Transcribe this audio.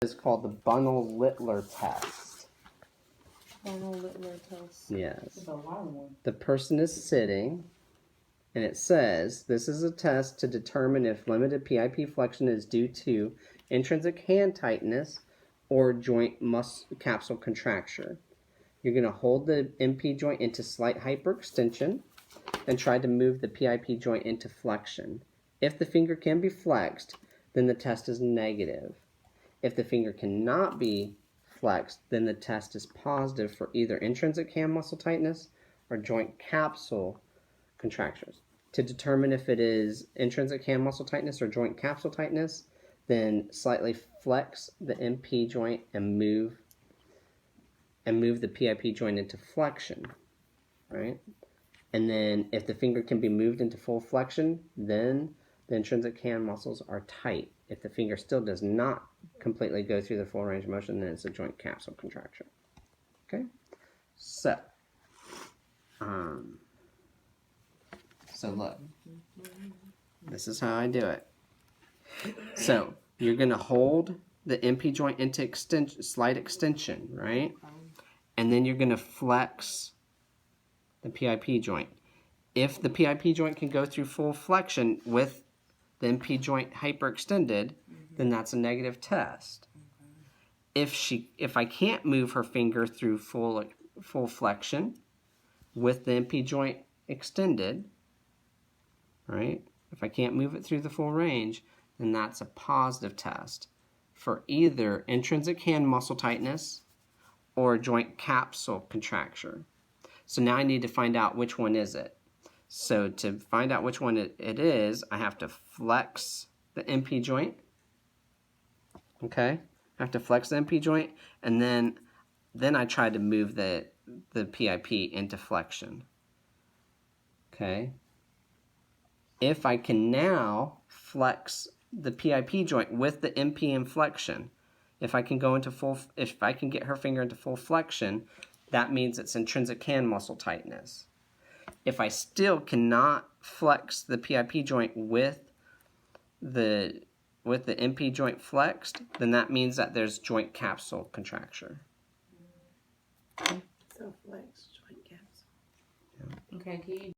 is called the Bunnel-Littler Test. Bunnel-Littler Test. Yes. The person is sitting, and it says, this is a test to determine if limited PIP flexion is due to intrinsic hand tightness or joint capsule contracture. You're going to hold the MP joint into slight hyperextension and try to move the PIP joint into flexion. If the finger can be flexed, then the test is negative. If the finger cannot be flexed, then the test is positive for either intrinsic hand muscle tightness or joint capsule contractures. To determine if it is intrinsic hand muscle tightness or joint capsule tightness, then slightly flex the MP joint and move the PIP joint into flexion, right? And then if the finger can be moved into full flexion, then the intrinsic hand muscles are tight. If the finger still does not completely go through the full range of motion, then it's a joint capsule contracture. Okay? So look, this is how I do it. So you're going to hold the MP joint into slight extension, right? And then you're going to flex the PIP joint. If the PIP joint can go through full flexion with the MP joint hyperextended, then that's a negative test. If I can't move her finger through full flexion with the MP joint extended, right? If I can't move it through the full range, then that's a positive test for either intrinsic hand muscle tightness or joint capsule contracture. So now I need to find out which one is it. So to find out which one it is, I have to flex the MP joint. Okay? I have to flex the MP joint, and then I try to move the PIP into flexion. Okay? If I can now flex the PIP joint with the MP in flexion, if I can get her finger into full flexion, that means it's intrinsic hand muscle tightness. If I still cannot flex the PIP joint with the MP joint flexed, then that means that there's joint capsule contracture. So flex joint capsule. Yeah. Okay, can you